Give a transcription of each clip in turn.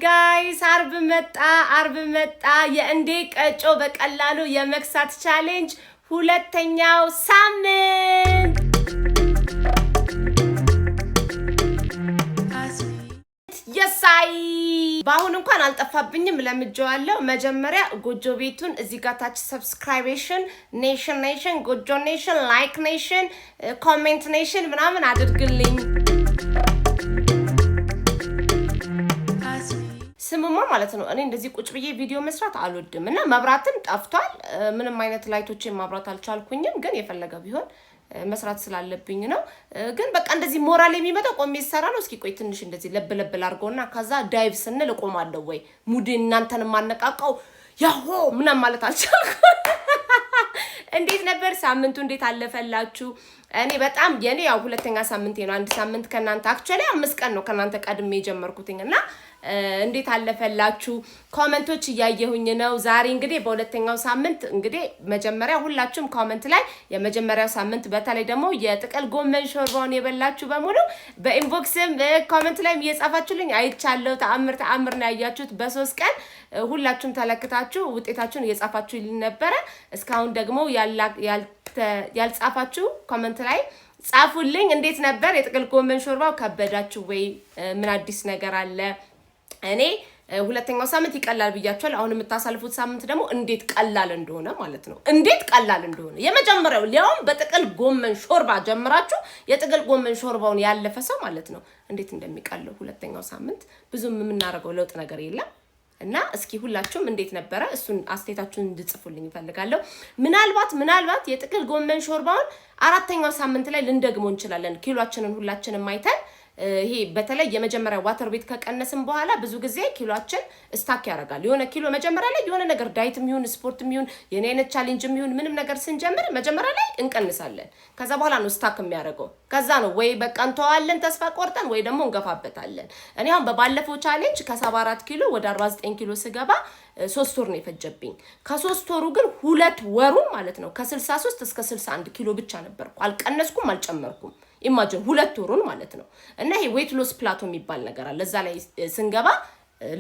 ጋይስ አርብ መጣ የእንዴ ቀጮ በቀላሉ የመክሳት ቻሌንጅ ሁለተኛው ሳምንት የሳይ ባሁን እንኳን አልጠፋብኝም ለምጆዋለሁ መጀመሪያ ጎጆ ቤቱን እዚህ ጋር ታች ሰብስክራይቤሽን ኔሽን ጎጆ ኔሽን ላይክ ኔሽን ኮሜንት ኔሽን ምናምን አድርግልኝ ስምማ ማለት ነው እኔ እንደዚህ ቁጭ ብዬ ቪዲዮ መስራት አልወድም እና መብራትም ጠፍቷል ምንም አይነት ላይቶችን ማብራት አልቻልኩኝም ግን የፈለገ ቢሆን መስራት ስላለብኝ ነው ግን በቃ እንደዚህ ሞራል የሚመጣው ቆሜ ሰራ ነው እስኪ ቆይ ትንሽ እንደዚህ ለብ ላርጎና ከዛ ዳይቭ ስንል ቆማለሁ ወይ ሙዲ እናንተን ማነቃቀው ያሆ ምንም ማለት አልቻልኩም እንዴት ነበር ሳምንቱ እንዴት አለፈላችሁ እኔ በጣም የኔ ያው ሁለተኛ ሳምንቴ ነው አንድ ሳምንት ከናንተ አክቹአሊ 5 ቀን ነው ከናንተ ቀድሜ ጀመርኩኝና እንዴት አለፈላችሁ ኮሜንቶች ያየሁኝ ነው ዛሬ እንግዲህ በሁለተኛው ሳምንት እንግዲህ መጀመሪያ ሁላችሁም ኮሜንት ላይ የመጀመሪያው ሳምንት በተለይ ደግሞ የጥቅል ጎመን ሾርባውን የበላችሁ በሙሉ በኢንቦክስም ኮሜንት ላይም እየጻፋችሁልኝ አይቻለሁ ተአምር ነው ያያችሁት በ3 ቀን ሁላችሁም ተለክታችሁ ውጤታችሁን እየጻፋችሁልኝ ነበር እስካሁን ደግሞ ያልጻፋችሁ ኮሜንት ላይ ጻፉልኝ እንዴት ነበር የጥቅል ጎመን ሾርባው ከበዳችሁ ወይ ምን አዲስ ነገር አለ እኔ ሁለተኛው ሳምንት ይቀላል ብያችኋል አሁን የምታሳልፉት ሳምንት ደግሞ እንዴት ቀላል እንደሆነ ማለት ነው እንዴት ቀላል እንደሆነ የመጀመሪያው ሊያውም በጥቅል ጎመን ሾርባ ጀምራችሁ የጥቅል ጎመን ሾርባውን ያለፈ ሰው ማለት ነው እንዴት እንደሚቀለው ሁለተኛው ሳምንት ብዙም የምናረገው ለውጥ ነገር የለም እና እስኪ ሁላችሁም እንዴት ነበር እሱን አስተያየታችሁን እንድጽፉልኝ ፈልጋለሁ ምናልባት የጥቅል ጎመን ሾርባውን አራተኛው ሳምንት ላይ ልንደግመው እንችላለን ኪሎአችንን ሁላችንም አይተን ይሄ በተለይ የመጀመሪያ ዋተር ቤት ከቀነስን በኋላ ብዙ ጊዜ ኪሎአችን ስታክ ያደርጋል የሆነ ኪሎ መጀመሪያ ላይ የሆነ ነገር ዳይትም ይሁን ስፖርትም ይሁን የኔ አይነት ቻሌንጅም ይሁን ምንም ነገር ስንጀምር መጀመሪያ ላይ እንቀንሳለን ከዛ በኋላ ነው ስታክ የሚያደርገው ከዛ ነው ወይ በቃ እንተዋለን ተስፋ ቆርጠን ወይ ደግሞ እንገፋበታለን እኔ አሁን በባለፈው ቻሌንጅ ከ74 ኪሎ ወደ 49 ኪሎ ስገባ 3 ወር ነው የፈጀብኝ ከ3 ወሩ ግን 2 ወሩ ማለት ነው ከ63 እስከ 61 ኪሎ ብቻ ነበርኩ አልቀነስኩም አልጨመርኩም ኢማጂን 2 ወሩን ማለት ነው እና ይሄ ዌት ሎስ ፕላቶ የሚባል ነገር አለ ለዛ ላይ ስንገባ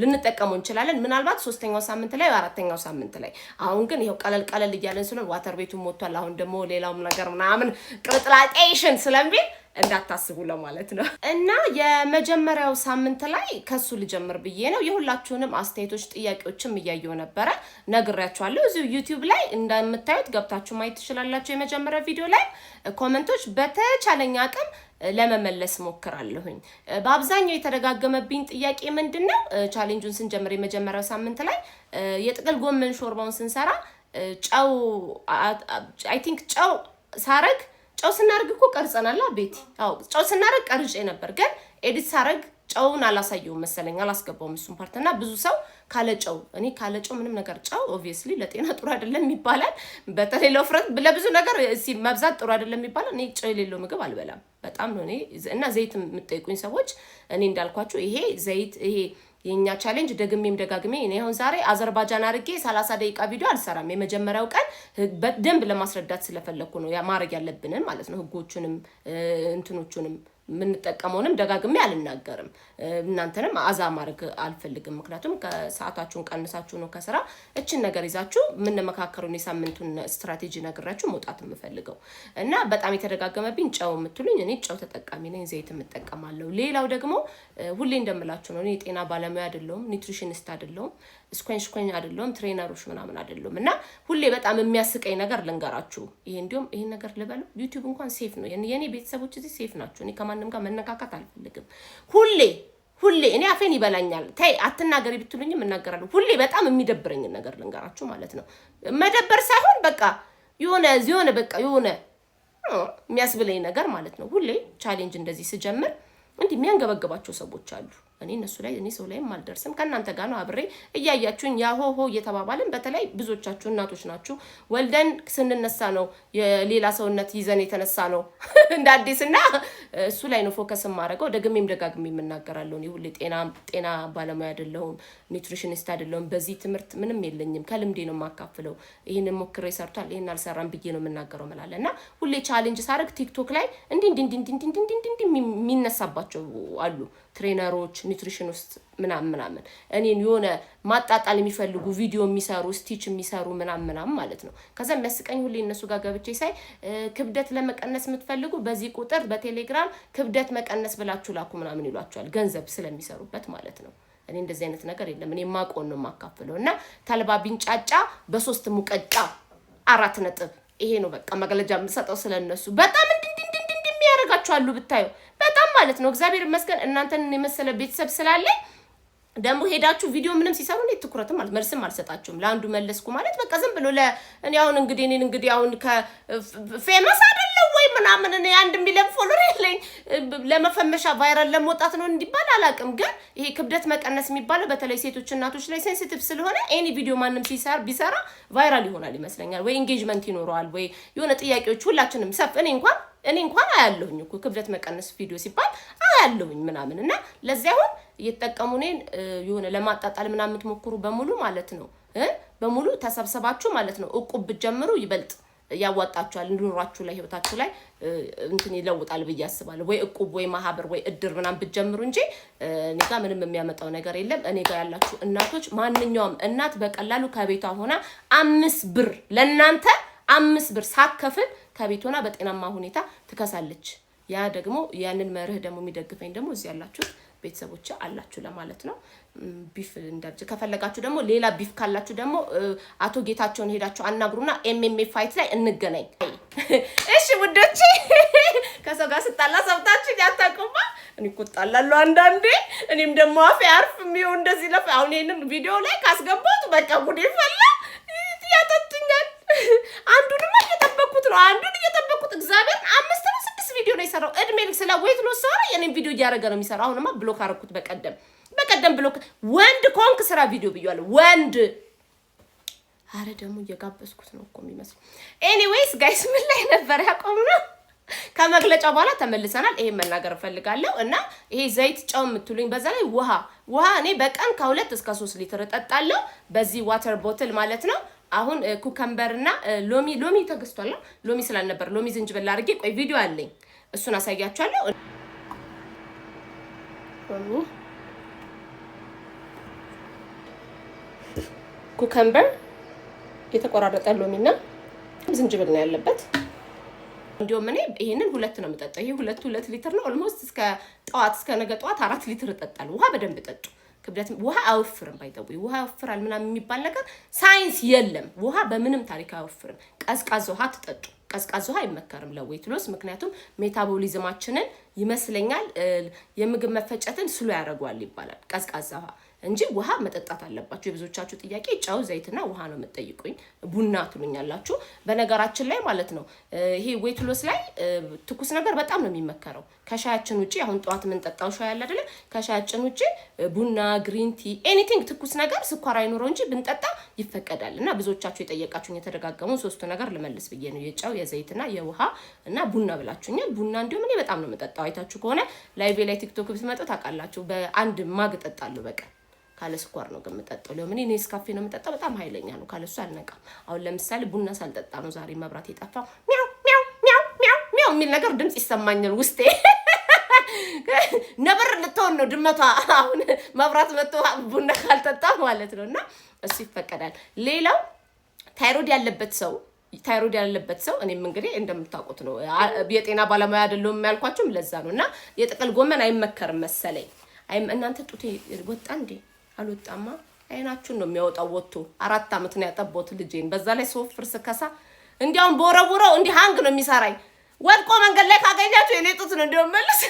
ልንጠቀመው እንችላለን ምናልባት 3ኛው ሳምንት ላይ 4ኛው ሳምንት ላይ አሁን ግን ይሄው ቀለል እያለን ስለሆነ ዋተር ቤቱን ሞቷል አሁን ደግሞ ሌላውም ነገር ምናምን ቅጥላጤሽን ስለምቢል እንዳታስቡ ለማለት ነው እና የመጀመሪያው ሳምንት ላይ ከሱ ልጀምር ብዬ ነው የሁላችሁንም አስተያየቶች ጥያቄዎችም እያየው ነበር ነግራችኋለሁ እዚሁ ዩቲዩብ ላይ እንደምታዩት ገብታችሁ ማየት ትችላላችሁ የመጀመሪያው ቪዲዮ ላይ ኮሜንቶች በተቻለኛ አቅም ለመመለስ ሞክራለሁኝ በአብዛኛው የተደጋገመብኝ ጥያቄ ምንድነው ቻሌንጁን ስንጀምር የመጀመሪያው ሳምንት ላይ የጥቅል ጎመን ሾርባውን ስንሰራ ጫው አይ ቲንክ ጫው ስናርግ እኮ ቀርጸናል አቤት አው ጫው ስናርግ ቀርጬ ነበር ግን ኤዲት ሳረግ ጫውን አላሳየው መሰለኝ አላስገባውም እሱን ፓርትና ብዙ ሰው ካለጫው እኔ ካለጫው ምንም ነገር ጫው ኦብቪየስሊ ለጤና ጥሩ አይደለም ይባላል በተለይ ለፍረት ለብዙ ነገር መብዛት ጥሩ አይደለም ይባላል እኔ ጫው የሌለው ምግብ አልበላም በጣም ነው እኔ እና ዘይት የምትጠይቁኝ ሰዎች እኔ እንዳልኳችሁ ይሄ ዘይት ይሄ የኛ ቻሌንጅ ደጋግሜ እኔ አሁን ዛሬ አዘርባጃን አርጌ 30 ደቂቃ ቪዲዮ አልሰራም የመጀመሪያው ቀን በደንብ ለማስረዳት ስለፈለኩ ነው ያ ማረግ ያለብንን ማለት ነው ህጎቹንም እንትኖቹንም ምን ተጠቀመውንም ደጋግሜ አልናገርም እናንተንም አዛ ማርግ አልፈልግም ምክንያቱም ከሰዓታችሁን ቀንሳችሁ ነው ከስራ እቺን ነገር ይዛችሁ ምን መካከሩን የሳምንቱን ስትራቴጂ ነግራችሁ መውጣት የምፈልገው እና በጣም የተደጋገመብኝ ጫው የምትሉኝ እኔ ጫው ተጠቃሚ ነኝ ዘይት የምጠቀማለሁ ሌላው ደግሞ ሁሌ እንደምላችሁ ነው እኔ ጤና ባለሙያ አይደለሁም ኒውትሪሽኒስት አይደለሁም ስኩዌን አይደለሁም ትሬነሮች ምናምን አይደለሁም እና ሁሌ በጣም የሚያስቀኝ ነገር ልንገራችሁ ይሄ እንዲሁም ይሄን ነገር ልበለው ዩቲዩብ እንኳን ሴፍ ነው የኔ ቤተሰቦች እዚህ ሴፍ ናቸው እኔ ከማንም ጋር መነካካት አልፈልግም ሁሌ እኔ አፌን ይበላኛል ታይ አትናገሪ ብትሉኝም እናገራለሁ ሁሌ በጣም የሚደብረኝ ነገር ልንገራችሁ ማለት ነው መደበር ሳይሆን በቃ የሆነ በቃ የሆነ የሚያስብለኝ ነገር ማለት ነው ሁሌ ቻሌንጅ እንደዚህ ስጀምር እንዴ የሚያንገበግባቸው ሰዎች አሉ እኔ እነሱ ላይ እኔ ሰው ላይ ማልደርስም ከናንተ ጋር ነው አብሬ እያያችሁኝ ያሆሆ እየተባባልን በተለይ ብዙዎቻችሁ እናቶች ናችሁ ወልደን ስንነሳ ነው የሌላ ሰውነት ይዘን የተነሳ ነው እንደ አዲስና እሱ ላይ ነው ፎከስ ማድረገው ደጋግሜ የምናገራለሁ እኔ ሁሌ ጤና ባለሙያ አይደለሁም ኒውትሪሽኒስት አይደለሁም በዚህ ትምህርት ምንም የለኝም ከልምዴ ነው ማካፍለው ይሄንን ሞክሬ ሰርቷል ይሄን አልሰራም ብዬ ነው የምናገረው መላለና ሁሌ ቻሌንጅ ሳረግ ቲክቶክ ላይ እንዲ የሚነሳባቸው አሉ ትሬነሮች ኒውትሪሽኒስት ምናምን እኔን የሆነ ማጣጣል የሚፈልጉ ቪዲዮ የሚሰሩ ስቲች የሚሰሩ ምናምን ማለት ነው። ከዛ የሚያስቀኝ ሁሌ እነሱ ጋር ገብቼ ሳይ ክብደት ለመቀነስ የምትፈልጉ በዚህ ቁጥር በቴሌግራም ክብደት መቀነስ ብላችሁ ላኩ ምናምን ይሏቸዋል፣ ገንዘብ ስለሚሰሩበት ማለት ነው። እኔ እንደዚህ አይነት ነገር የለም። እኔ ማቆን ነው የማካፍለው። እና ተልባ ቢንጫጫ በ3 ሙቀጫ 4 ነጥብ። ይሄ ነው በቃ መግለጫ የምሰጠው ስለነሱ። በጣም የሚያረጋቸዋሉ ብታዩ በጣም ማለት ነው። እግዚአብሔር ይመስገን እናንተን የመሰለ ቤተሰብ ስላለኝ። ደግሞ ሄዳችሁ ቪዲዮ ምንም ሲሰሩ እኔ ትኩረትም ማለት መልስም አልሰጣቸውም። ለአንዱ መለስኩ ማለት በቃ ዝም ብሎ እኔ አሁን እንግዲህ አሁን ከፌመስ አይደለም ወይ ምናምን እኔ 1 ሚሊዮን ፎሎወር የለኝ ለመፈመሻ ቫይራል ለመውጣት ነው እንዲባል አላውቅም። ግን ይሄ ክብደት መቀነስ የሚባለው በተለይ ሴቶች እናቶች ላይ ሴንሲቲቭ ስለሆነ ኤኒ ቪዲዮ ማንም ቢሰራ ቫይራል ይሆናል ይመስለኛል። ወይ ኢንጌጅመንት ይኖረዋል ወይ የሆነ ጥያቄዎች ሁላችንም እኔ እንኳን አያለሁኝ እኮ ክብደት መቀነስ ቪዲዮ ሲባል አያለሁኝ ምናምን። እና ለዚያ አሁን እየተጠቀሙ እኔን የሆነ ለማጣጣል ምናምን የምትሞክሩ በሙሉ ማለት ነው በሙሉ ተሰብሰባችሁ ማለት ነው እቁብ ብትጀምሩ ይበልጥ ያዋጣችኋል። እንድኖራችሁ ላይ ህይወታችሁ ላይ እንትን ይለውጣል ብዬ አስባለሁ። ወይ እቁብ ወይ ማህበር ወይ እድር ምናምን ብትጀምሩ እንጂ እኔ ጋር ምንም የሚያመጣው ነገር የለም። እኔ ጋር ያላችሁ እናቶች ማንኛውም እናት በቀላሉ ከቤቷ ሆና 5 ብር ለእናንተ 5 ብር ሳከፍል ከቤት ሆና በጤናማ ሁኔታ ትከሳለች። ያ ደግሞ ያንን መርህ ደግሞ የሚደግፈኝ ደግሞ እዚህ ያላችሁ ቤተሰቦች አላችሁ ለማለት ነው። ቢፍ እንዳርጅ ከፈለጋችሁ ደግሞ ሌላ ቢፍ ካላችሁ ደግሞ አቶ ጌታቸውን ሄዳችሁ አናግሩና ኤምኤምኤ ፋይት ላይ እንገናኝ። እሺ ውዶቼ፣ ከሰው ጋር ስጣላ ሰብታችሁ ያታቁማ። እኔ እኮ ጣላለሁ አንዳንዴ። እኔም ደግሞ አፌ አርፍም ይኸው እንደዚህ ለፈ አሁን ይሄንን ቪዲዮ ላይ ካስገባሁት በቃ ጉዴ ፈላ ያጠጥኛል። አንዱንም እየጠበቅኩት ነው እግዚአብሔር 5 ነው 6 ቪዲዮ ነው የሰራው። እድሜ ልክ ስለ ዌት ሎስ ሰራ የኔን ቪዲዮ እያደረገ ነው የሚሰራው። አሁንማ ብሎክ አደረኩት በቀደም ብሎክ። ወንድ ኮንክ ስራ ቪዲዮ ብያለሁ ወንድ። አረ ደግሞ እየጋበዝኩት ነው እኮ የሚመስለው። ኤኒዌይስ ጋይስ ምን ላይ ነበር ያቆምነው? ከመግለጫው በኋላ ተመልሰናል። ይሄን መናገር ፈልጋለሁ። እና ይሄ ዘይት ጨው የምትሉኝ በዛ ላይ ውሃ እኔ በቀን ከ2 እስከ 3 ሊትር እጠጣለሁ በዚህ ዋተር ቦትል ማለት ነው። አሁን ኩከምበር እና ሎሚ ተገዝቷል። ሎሚ ስላልነበር ሎሚ ዝንጅብል አድርጌ ቆይ ቪዲዮ አለኝ እሱን አሳያችኋለሁ። ኩከምበር የተቆራረጠ ሎሚና ዝንጅብል ነው ያለበት። እንዲሁም እኔ ይሄንን 2 ነው የምጠጣው። ይሄ 2 ሊትር ነው። ኦልሞስት እስከ ነገ ጠዋት 4 ሊትር እጠጣለሁ። ውሃ በደንብ ጠጡ። ክብደት ውሃ አወፍርም ባይተው ውሃ ያወፍራል ምናምን የሚባል ነገር ሳይንስ የለም። ውሃ በምንም ታሪክ አወፍርም። ቀዝቃዛ ውሃ ትጠጡ። ቀዝቃዛ ውሃ አይመከርም ለዌት ሎስ፣ ምክንያቱም ሜታቦሊዝማችንን ይመስለኛል የምግብ መፈጨትን ስሎ ያደርገዋል ይባላል ቀዝቃዛ ውሃ እንጂ ውሃ መጠጣት አለባችሁ። የብዙዎቻችሁ ጥያቄ ጨው ዘይትና ውሃ ነው የምትጠይቁኝ። ቡና ትሉኛላችሁ። በነገራችን ላይ ማለት ነው ይሄ ዌት ሎስ ላይ ትኩስ ነገር በጣም ነው የሚመከረው። ከሻያችን ውጪ አሁን ጠዋት የምንጠጣው ሻይ አለ አይደለ? ከሻያችን ውጪ ቡና፣ ግሪን ቲ፣ ኤኒቲንግ ትኩስ ነገር ስኳር አይኖረው እንጂ ብንጠጣ ይፈቀዳል። እና ብዙዎቻችሁ የጠየቃችሁኝ የተደጋገሙ 3 ነገር ልመልስ ብዬ ነው የጨው የዘይትና የውሃ እና ቡና ብላችሁኛል። ቡና እንዲሁም እኔ በጣም ነው የምጠጣው። አይታችሁ ከሆነ ላይቭ ላይ ቲክቶክ ብትመጡ ታውቃላችሁ። በአንድ ማግ እጠጣለሁ በቀን ካለ ስኳር ነው የምጠጣው። ለምን እኔ ስካፌ ነው የምጠጣው። በጣም ኃይለኛ ነው። ካለሱ አልነቃም። አሁን ለምሳሌ ቡና ሳልጠጣ ነው ዛሬ መብራት የጠፋው። ሚያው ሚያው ሚያው ሚያው ሚያው የሚል ነገር ድምጽ ይሰማኛል ውስጤ። ነበር ልትሆን ነው ድመቷ። አሁን መብራት መጥቶ ቡና ካልጠጣ ማለት ነው። እና እሱ ይፈቀዳል። ሌላው ታይሮይድ ያለበት ሰው እኔም እንግዲህ እንደምታውቁት ነው የጤና ባለሙያ አይደለሁም ያልኳችሁም ለዛ ነው። እና የጥቅል ጎመን አይመከርም መሰለኝ። እናንተ ጡቴ ወጣ እንዴ? አልወጣማ። አይናችሁን ነው የሚያወጣው ወጥቶ። 4 አመት ነው ያጠባሁት ልጄን። በዛ ላይ ሶፍር ስከሳ እንዲያውም ቦረቦረው እንዲህ ሃንግ ነው የሚሰራኝ። ወድቆ መንገድ ላይ ካገኛችሁ የኔ ጡት ነው እንዲያውም መልስ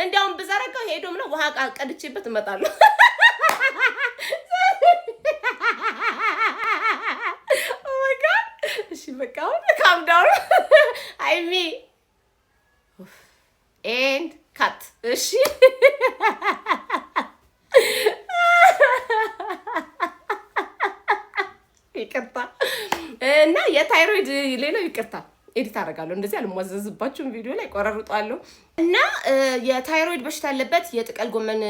እንዲያውም ብዘረጋው ሄዶም ነው ውሃ ቀድቼበት እመጣለሁ። ኦ ማይ ጋድ። እሺ በቃ ካም ዳውን አይሚ ኤንድ ካት። እሺ ይቅርታ። እና የታይሮይድ ሌላው ይቅርታ ኤዲት አደርጋለሁ። እንደዚህ አልሟዘዝባችሁም ቪዲዮ ላይ ቆራርጣለሁ። እና የታይሮይድ በሽታ ያለበት የጥቅል ጎመን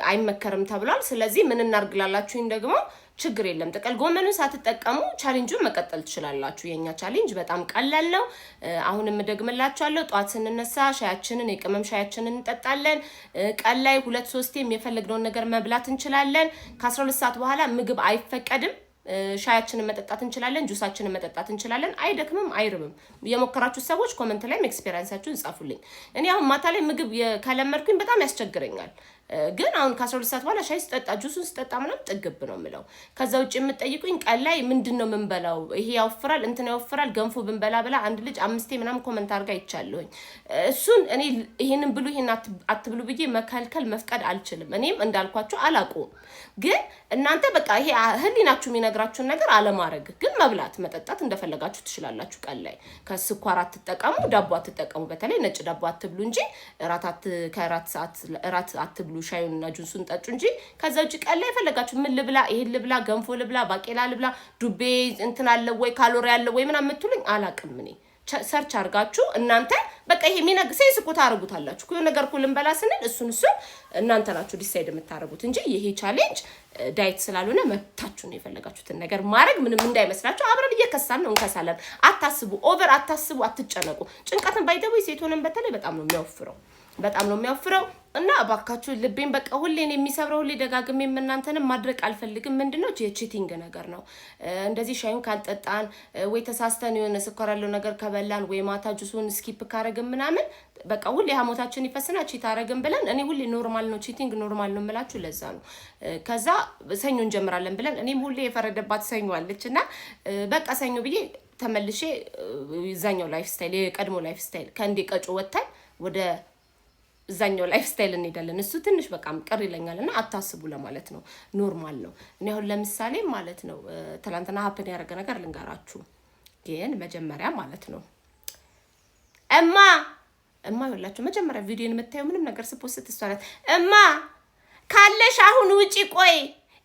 አይመከርም ተብሏል። ስለዚህ ምን እናርግላላችሁኝ ደግሞ ችግር የለም። ጥቅል ጎመኑን ሳትጠቀሙ ቻሌንጁን መቀጠል ትችላላችሁ። የኛ ቻሌንጅ በጣም ቀላል ነው። አሁንም ደግምላችኋለሁ። ጧት ስንነሳ ሻያችንን የቅመም ሻያችንን እንጠጣለን። ቀን ላይ 2-3 የፈለግነውን ነገር መብላት እንችላለን። ከ12 ሰዓት በኋላ ምግብ አይፈቀድም። ሻያችንን መጠጣት እንችላለን። ጁሳችንን መጠጣት እንችላለን። አይደክምም፣ አይርብም። የሞከራችሁ ሰዎች ኮሜንት ላይ ኤክስፒሪየንሳችሁን ጻፉልኝ። እኔ አሁን ማታ ላይ ምግብ ከለመድኩኝ በጣም ያስቸግረኛል። ግን አሁን ከ12 ሰዓት በኋላ ሻይ ስጠጣ ጁሱን ስጠጣ ምናምን ጥግብ ነው የምለው። ከዛ ውጭ የምትጠይቁኝ ቀን ላይ ምንድነው የምንበላው? ይሄ ያወፍራል እንትን ያወፍራል ገንፎ ብንበላ ብላ አንድ ልጅ 5 ምናምን ኮሜንት አድርጋ ይቻለሁኝ። እሱን እኔ ይሄንን ብሉ ይሄን አትብሉ ብዬ መከልከል መፍቀድ አልችልም። እኔም እንዳልኳችሁ አላውቅም። ግን እናንተ በቃ ይሄ ህሊናችሁ የሚነግራችሁን ነገር አለማድረግ፣ ግን መብላት መጠጣት እንደፈለጋችሁ ትችላላችሁ። ቀን ላይ ከስኳር አትጠቀሙ፣ ዳቦ አትጠቀሙ። በተለይ ነጭ ዳቦ አትብሉ እንጂ ከራት ሰዓት እራት አትብሉ። ሻዩንና ጁሱን ጠጡ እንጂ ከዛ ውጭ ቀን ላይ የፈለጋችሁ ምን ልብላ፣ ይሄን ልብላ፣ ገንፎ ልብላ፣ ባቄላ ልብላ፣ ዱቤ እንትን አለ ወይ ካሎሪ አለ ወይ ምናምን የምትሉኝ አላቅም። እኔ ሰርች አድርጋችሁ እናንተ በቃ ይሄ ሴንስ እኮ ታደርጉታላችሁ። የሆነ ነገር እኮ ልንበላ ስንል እሱን እናንተ ናችሁ ዲሳይድ የምታደርጉት እንጂ ይሄ ቻሌንጅ ዳይት ስላልሆነ መብታችሁ ነው። የፈለጋችሁትን ነገር ማድረግ ምንም እንዳይመስላችሁ። አብረን እየከሳን ነው እንከሳለን። አታስቡ፣ ኦቨር አታስቡ፣ አትጨነቁ። ጭንቀትን ባይደው ሴት ሆነን በተለይ በጣም ነው የሚያወፍረው። እና እባካችሁ ልቤን በቃ ሁሌን የሚሰብረው ሁሌ ደጋግሜ እናንተንም ማድረቅ አልፈልግም። ምንድነው የቺቲንግ ነገር ነው። እንደዚህ ሻዩን ካልጠጣን ወይ ተሳስተን የሆነ ስኳር ያለው ነገር ከበላን ወይ ማታ ጁሱን ስኪፕ ካረግን ምናምን በቃ ሁሌ ሐሞታችን ይፈስና ቺት አረግን ብለን እኔ ሁሌ ኖርማል ነው ቺቲንግ ኖርማል ነው የምላችሁ ለዛ ነው። ከዛ ሰኞ እንጀምራለን ብለን እኔም ሁሌ የፈረደባት ሰኞ አለችና በቃ ሰኞ ብዬ ተመልሼ እዛኛው ላይፍ ስታይል የቀድሞ ላይፍ ስታይል ከእንዴ ቀጮ ወጣን ወደ እዛኛው ላይፍ ስታይል እንሄዳለን። እሱ ትንሽ በቃም ቅር ይለኛልና አታስቡ ለማለት ነው። ኖርማል ነው። እኔ አሁን ለምሳሌ ማለት ነው ትላንትና ሀፕን ያደረገ ነገር ልንገራችሁ። ግን መጀመሪያ ማለት ነው እማ ይኸውላችሁ መጀመሪያ ቪዲዮን የምታየው ምንም ነገር ስፖስት እሷለት እማ ካለሽ አሁን ውጪ ቆይ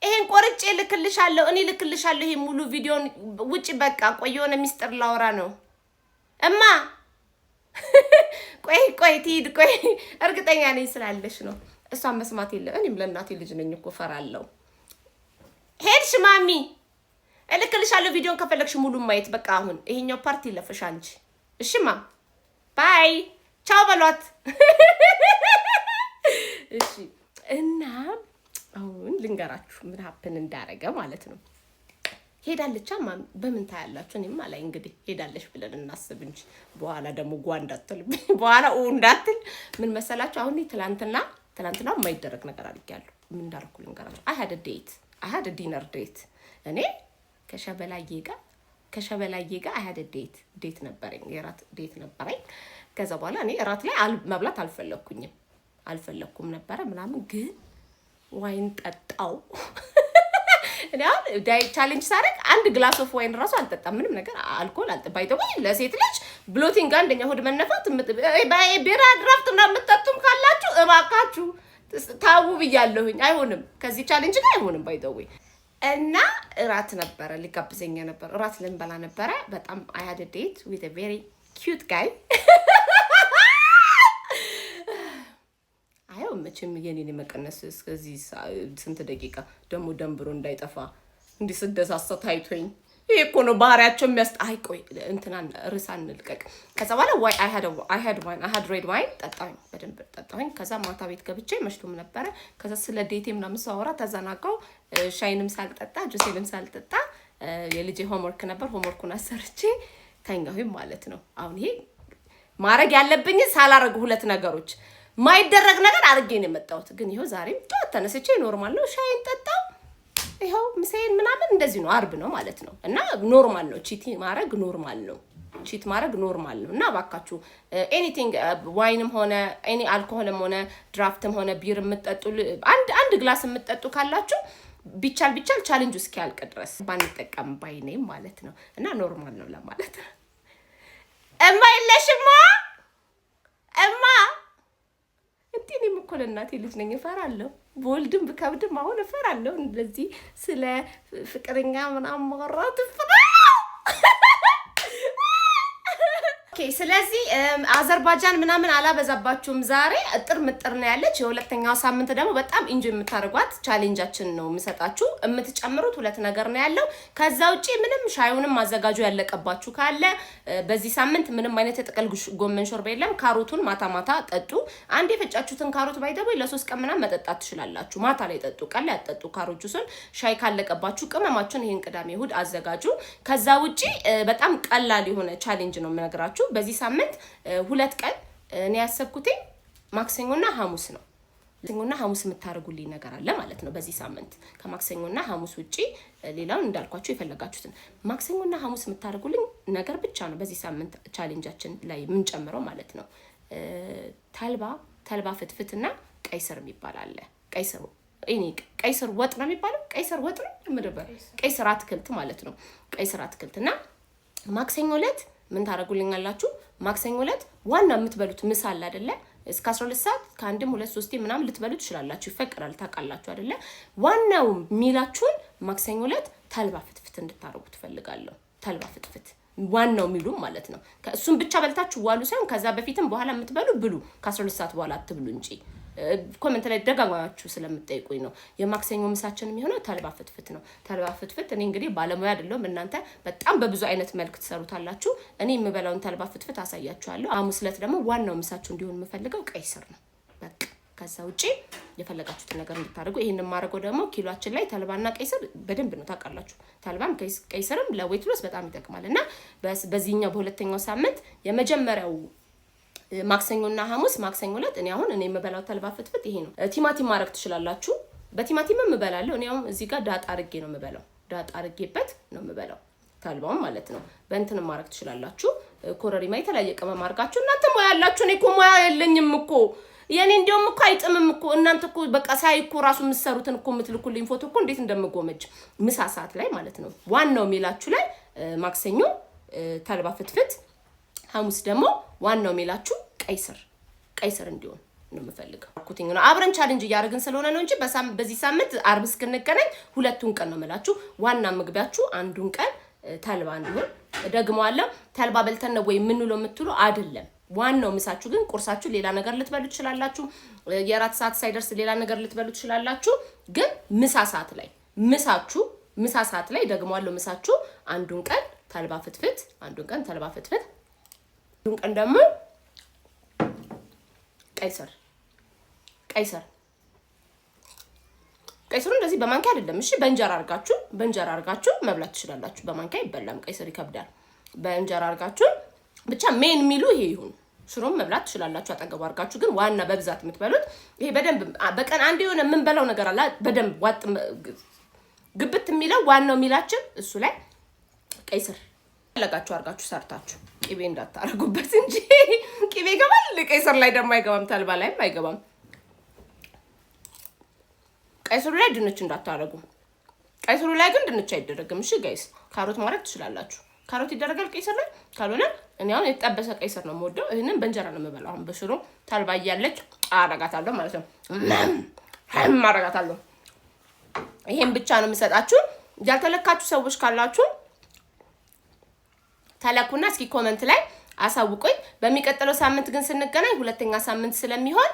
ይሄን ቆርጬ ልክልሻለሁ እኔ ልክልሻለሁ ይሄን ሙሉ ቪዲዮን ውጪ በቃ ቆይ የሆነ ሚስጥር ላወራ ነው እማ ቆይ ትሂድ ቆይ እርግጠኛ ነኝ ስላለሽ ነው። እሷን መስማት የለም። እኔም ለእናቴ ልጅ ነኝ እኮ ፈራለሁ። ሄድሽ ማሚ እልክልሻለሁ ቪዲዮን ከፈለግሽ ሙሉ ማየት በቃ አሁን ይሄኛው ፓርቲ ለፈሻ እንጂ እሺ ማም ባይ ቻው በሏት። እሺ እና አሁን ልንገራችሁ ምን ሀፕን እንዳረገ ማለት ነው። ሄዳለች ማም በምን ታያላችሁ? እኔም አላይ እንግዲህ ሄዳለች ብለን እናስብ እንጂ በኋላ ደግሞ እንዳትል በኋላ እንዳትል ምን መሰላችሁ? አሁን ትላንትና የማይደረግ ነገር አድርጌያለሁ። ምን እንዳደረኩ ልንገራችሁ። I had a dinner date እኔ ከሸበላዬ ጋር I had a date ነበረኝ፣ የራት ዴት ነበረኝ። ከዛ በኋላ እኔ ራት ላይ መብላት አልፈለኩም ነበረ ምናምን፣ ግን ዋይን ጠጣው። እኔ ዳይ ቻሌንጅ ሳደርግ አንድ ግላስ ኦፍ ዋይን ራሱ አልጠጣም። ምንም ነገር አልኮል አልጠባይተው ለሴት ልጅ ብሎቲንግ አንደኛ ሆድ መነፋት ቢራ ድራፍት ምናምን የምትጠጡም ካላችሁ እባካችሁ ታው ብያለሁኝ። አይሆንም፣ ከዚህ ቻሌንጅ ጋር አይሆንም ባይተው። እና እራት ነበረ ሊጋብዘኛ ነበር፣ እራት ልንበላ ነበረ። በጣም I had a date with a very cute guy። አየው መቼም የኔን መቀነስ እስከዚህ ስንት ደቂቃ ደግሞ ደንብሮ እንዳይጠፋ እንዲህ ስደሳሰት አይቶኝ ይሄ እኮ ነው ባህሪያቸው የሚያስጣይ። ቆይ እንትናን ርሳን እንልቀቅ። ከዛ በኋላ I had red wine በደንብ ጠጣሁኝ። ከዛ ማታ ቤት ገብቼ መሽቶም ነበረ። ከዛ ስለ ዴቴ ምናምን ሳወራ ተዘናጋው። ሻይንም ሳልጠጣ ጁሴንም ሳልጠጣ የልጄ ሆምወርክ ነበር፣ ሆምወርኩን አሰርቼ ተኛሁኝ ማለት ነው። አሁን ይሄ ማድረግ ያለብኝ ሳላረግ ሁለት ነገሮች ማይደረግ ነገር አድርጌ ነው የመጣሁት። ግን ይሄው ዛሬም ጧት ተነስቼ ኖርማል ነው ሻይን ጠጣው። ይሄው ምሳዬን ምናምን እንደዚህ ነው፣ አርብ ነው ማለት ነው። እና ኖርማል ነው ቺት ማድረግ ኖርማል ነው። እና ባካችሁ ኤኒቲንግ ዋይንም ሆነ ኤኒ አልኮሆልም ሆነ ድራፍትም ሆነ ቢር የምትጠጡ አንድ ግላስ የምትጠጡ ካላችሁ ቢቻል ቻሌንጁ እስኪያልቅ ድረስ ባንጠቀም ባይኔ ማለት ነው። እና ኖርማል ነው ለማለት ነው። እማ የለሽማ እማ እኔም እኮ ለእናቴ ልጅ ነኝ፣ እፈራለሁ። በወልድም ብከብድም አሁን እፈራለሁ። እንደዚህ ስለ ፍቅረኛ ምናምን ማውራት እፈራለሁ። ኦኬ ስለዚህ አዘርባጃን ምናምን አላበዛባችሁም። ዛሬ እጥር ምጥር ነው ያለች። የሁለተኛው ሳምንት ደግሞ በጣም ኢንጆይ የምታደርጓት ቻሌንጃችን ነው የምሰጣችሁ። የምትጨምሩት 2 ነገር ነው ያለው። ከዛ ውጪ ምንም ሻዩንም ማዘጋጁ ያለቀባችሁ ካለ በዚህ ሳምንት ምንም አይነት የጥቅል ጎመን ሾርባ የለም። ካሮቱን ማታ ማታ ጠጡ። አንድ የፈጫችሁትን ካሮት ባይደው ለ3 ቀን ምናምን መጠጣት ትችላላችሁ። ማታ ላይ ጠጡ፣ ቀን ላይ አጠጡ። ካሮቱን ሻይ ካለቀባችሁ ቅመማችሁን ይሄን ቅዳሜ እሁድ አዘጋጁ። ከዛ ውጪ በጣም ቀላል የሆነ ቻሌንጅ ነው የምነግራችሁ። በዚህ ሳምንት 2 ቀን እኔ ያሰብኩት ማክሰኞና ሐሙስ ነው። ማክሰኞና ሐሙስ የምታደርጉልኝ ነገር አለ ማለት ነው። በዚህ ሳምንት ከማክሰኞና ሐሙስ ውጪ ሌላውን እንዳልኳችሁ የፈለጋችሁትን ማክሰኞና ሐሙስ የምታደርጉልኝ ነገር ብቻ ነው በዚህ ሳምንት ቻሌንጃችን ላይ ምን ጨምረው ማለት ነው። ተልባ ፍትፍትና ቀይ ስር የሚባል አለ። ቀይ ስር ወጥ ነው የሚባለው። ቀይ ስር ወጥ ነው ምድበር ቀይ ስር አትክልት ማለት ነው። ቀይ ስር አትክልትና ማክሰኞ ዕለት ምን ታረጉልኛላችሁ? ማክሰኞ ዕለት ዋና የምትበሉት ምሳ አለ አይደለ? እስከ 12 ሰዓት ከአንድም 2-3 ምናምን ልትበሉ ትችላላችሁ። ይፈቀዳል፣ ታውቃላችሁ አይደለ? ዋናው ሚላችሁን ማክሰኞ ዕለት ተልባ ፍትፍት እንድታረጉ ትፈልጋለሁ። ተልባ ፍትፍት ዋናው ሚሉ ማለት ነው። ከእሱም ብቻ በልታችሁ ዋሉ ሳይሆን ከዛ በፊትም በኋላ የምትበሉ ብሉ። ከ12 ሰዓት በኋላ አትብሉ እንጂ ኮሜንት ላይ ደጋግማችሁ ስለምትጠይቁኝ ነው። የማክሰኞ ምሳችን የሚሆነው ተልባ ፍትፍት ነው። ተልባ ፍትፍት እኔ እንግዲህ ባለሙያ አይደለሁም። እናንተ በጣም በብዙ አይነት መልክ ትሰሩታላችሁ። እኔ የምበላውን ተልባ ፍትፍት አሳያችኋለሁ። ሐሙስ ዕለት ደግሞ ዋናው ምሳችሁ እንዲሆን የምፈልገው ቀይ ስር ነው። በቃ ከዛ ውጪ የፈለጋችሁትን ነገር እንድታደርጉ። ይሄንን ማድረገው ደግሞ ኪሎአችን ላይ ተልባና ቀይ ስር በደንብ ነው ታውቃላችሁ። ተልባም ቀይ ስርም ለዌት ሎስ በጣም ይጠቅማልና በዚህኛው በሁለተኛው ሳምንት የመጀመሪያው ማክሰኞና ሐሙስ ማክሰኞ ዕለት እኔ የምበላው ተልባ ፍትፍት ይሄ ነው። ቲማቲም ማድረግ ትችላላችሁ። በቲማቲምም እበላለሁ። እኔ አሁን እዚህ ጋር ዳጣ አርጌ ነው የምበላው። ዳጣ አርጌበት ነው የምበላው ተልባው ማለት ነው። በእንትን ማድረግ ትችላላችሁ። ኮረሪማ የተለያየ ቅመም አድርጋችሁ እናንተ ሙያ ያላችሁ። እኔ እኮ ሙያ የለኝም እኮ የኔ እንደውም እኮ አይጥምም እኮ እናንተ እኮ በቃ ሳይ እኮ ራሱ የምትሰሩትን እኮ የምትልኩልኝ ፎቶ እኮ እንዴት እንደምጎመጅ ምሳ ሰዓት ላይ ማለት ነው። ዋናው ሜላችሁ ላይ ማክሰኞ ተልባ ፍትፍት፣ ሐሙስ ደግሞ ዋናው ሜላችሁ ቀይ ስር እንዲሆን ነው የምፈልገው። ኩቲንግ ነው አብረን ቻሌንጅ እያደረግን ስለሆነ ነው እንጂ በዚህ ሳምንት አርብ እስክንገናኝ 2ቱን ቀን ነው የምላችሁ። ዋና ምግቢያችሁ አንዱን ቀን ተልባ እንዲሆን ደግሞአለሁ። ተልባ በልተን ነው ወይ ምንውለው የምትሉ አይደለም። ዋናው ምሳችሁ ግን ቁርሳችሁ ሌላ ነገር ልትበሉ ትችላላችሁ። የራት ሰዓት ሳይደርስ ሌላ ነገር ልትበሉ ትችላላችሁ። ግን ምሳ ሰዓት ላይ ደግሞአለሁ። ምሳችሁ አንዱን ቀን ተልባ ፍትፍት፣ አንዱን ቀን ደግሞ ቀይ ስር እንደዚህ በማንኪያ አይደለም እሺ፣ በእንጀራ አርጋችሁ መብላት ትችላላችሁ። በማንኪያ ይበላም፣ ቀይ ስር ይከብዳል። በእንጀራ አርጋችሁ ብቻ ሜን ሚሉ ይሄ ይሁን። ሽሮም መብላት ትችላላችሁ አጠገቡ አርጋችሁ። ግን ዋና በብዛት የምትበሉት ይሄ በደንብ በቀን አንድ የሆነ የምንበላው ነገር አለ በደንብ ዋጥ ግብት የሚለው ዋናው ሚላችን እሱ ላይ ቀይ ስር ለጋችሁ አርጋችሁ ሰርታችሁ ቅቤ እንዳታረጉበት እንጂ ቅቤ ይገባል ቀይ ስር ላይ ደግሞ አይገባም። ተልባ ላይም አይገባም። ቀይ ስሩ ላይ ድንች እንዳታረጉ። ቀይ ስሩ ላይ ግን ድንች አይደረግም። እሺ ጋይስ ካሮት ማድረግ ትችላላችሁ። ካሮት ይደረጋል ቀይ ስር ላይ። ካልሆነ እኔ አሁን የተጠበሰ ቀይ ስር ነው የምወደው። ይሄንን በእንጀራ ነው የምበላው። አሁን በሽሮ ተልባ እያለች አረጋታለሁ ማለት ነው። አረጋታለሁ። ይሄን ብቻ ነው የምሰጣችሁ። ያልተለካችሁ ሰዎች ካላችሁ ተለኩና እስኪ ኮሜንት ላይ አሳውቁኝ። በሚቀጥለው ሳምንት ግን ስንገናኝ ሁለተኛ ሳምንት ስለሚሆን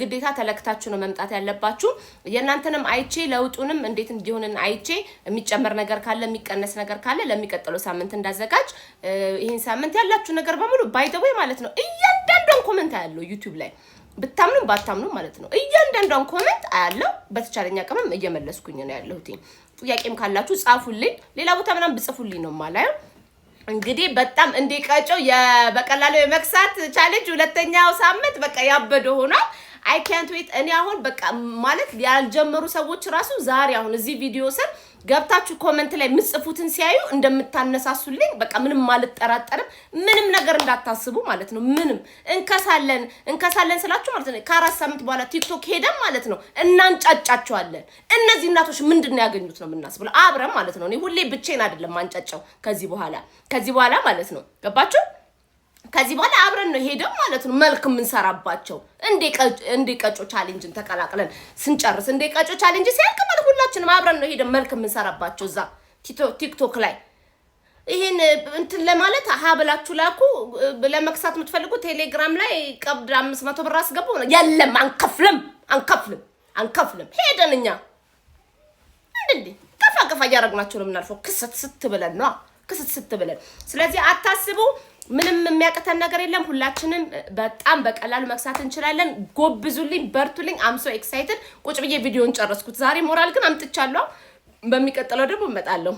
ግዴታ ተለክታችሁ ነው መምጣት ያለባችሁ። የእናንተንም አይቼ ለውጡንም እንዴት እንዲሆንን አይቼ የሚጨመር ነገር ካለ የሚቀነስ ነገር ካለ ለሚቀጥለው ሳምንት እንዳዘጋጅ ይሄን ሳምንት ያላችሁ ነገር በሙሉ ባይ ዘ ዌይ ማለት ነው እያንዳንዱን ኮሜንት አያለው ዩቲዩብ ላይ ብታምኑ ባታምኑ ማለት ነው እያንዳንዱን ኮሜንት አያለው። በተቻለኛ ቀመም እየመለስኩኝ ነው ያለሁት። ጥያቄም ካላችሁ ጻፉልኝ። ሌላ ቦታ ምናምን ብጽፉልኝ ነው ማለት እንግዲህ በጣም እንዲቀጨው በቀላሉ የመክሳት ቻሌንጅ ሁለተኛው ሳምንት በቃ ያበደ ሆኗል። አይ ካንት ዌት። እኔ አሁን በቃ ማለት ያልጀመሩ ሰዎች ራሱ ዛሬ አሁን እዚህ ቪዲዮ ስር ገብታችሁ ኮሜንት ላይ ምጽፉትን ሲያዩ እንደምታነሳሱልኝ በቃ ምንም አልጠራጠርም። ምንም ነገር እንዳታስቡ ማለት ነው። ምንም እንከሳለን ስላችሁ ማለት ነው ከ4 ሳምንት በኋላ ቲክቶክ ሄደን ማለት ነው እናንጫጫቸዋለን። እነዚህ እናቶች ምንድነው ያገኙት ነው የምናስብለው አብረን ማለት ነው። እኔ ሁሌ ብቻዬን አይደለም ማንጫጫው ከዚህ በኋላ ማለት ነው። ገባችሁ? ከዚህ በኋላ አብረን ነው ሄደው ማለት ነው መልክ የምንሰራባቸው። እንደ ቀጮ ቻሌንጅን ተቀላቅለን ስንጨርስ እንደ ቀጮ ቻሌንጅ ሲያልቅ ማለት ሁላችንም አብረን ነው ሄደን መልክ የምንሰራባቸው እዛ ቲክቶክ ላይ ይሄን እንትን ለማለት ብላችሁ ላኩ። ለመክሳት የምትፈልጉ ቴሌግራም ላይ ቀብድ 500 ብር አስገቡ። የለም አንከፍልም። ሄደን እኛ እንዴ ከፋ እያደረግናቸው ነው የምናልፈው። ክስት ስትብለን ነው። ስለዚህ አታስቡ። ምንም የሚያቅተን ነገር የለም። ሁላችንም በጣም በቀላሉ መክሳት እንችላለን። ጎብዙልኝ፣ በርቱልኝ። አም ሶ ኤክሳይትድ። ቁጭ ብዬ ቪዲዮን ጨረስኩት ዛሬ። ሞራል ግን አምጥቻለሁ። በሚቀጥለው ደግሞ እመጣለሁ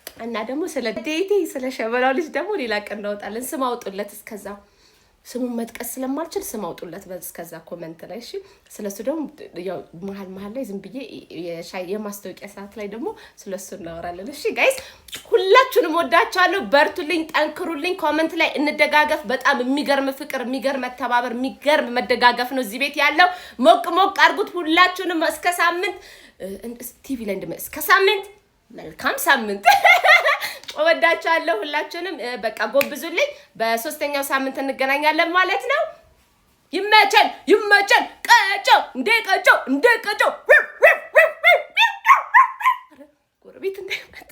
እና ደግሞ ስለ ዴቴ ስለ ሸበላው ልጅ ደግሞ ሌላ ቀን እናወጣለን። ስም አውጡለት። እስከዛ ስሙን መጥቀስ ስለማልችል ስም አውጡለት እስከዛ ኮሜንት ላይ እሺ። ስለሱ ደግሞ ያው መሀል ላይ ዝም ብዬ የማስታወቂያ ሰዓት ላይ ደግሞ ስለሱ እናወራለን። እሺ ጋይስ ሁላችሁንም ወዳችኋለሁ። በርቱልኝ፣ ጠንክሩልኝ። ኮሜንት ላይ እንደጋገፍ። በጣም የሚገርም ፍቅር፣ የሚገርም መተባበር፣ የሚገርም መደጋገፍ ነው እዚህ ቤት ያለው። ሞቅ አርጉት ሁላችሁንም። እስከ ሳምንት ቲቪ ላይ እስከ ሳምንት መልካም ሳምንት። ወዳችኋለሁ ሁላችሁንም። በቃ ጎብዙልኝ። በሶስተኛው ሳምንት እንገናኛለን ማለት ነው። ይመቸን። ቀጮ ጎረቤት እንዳይመጣ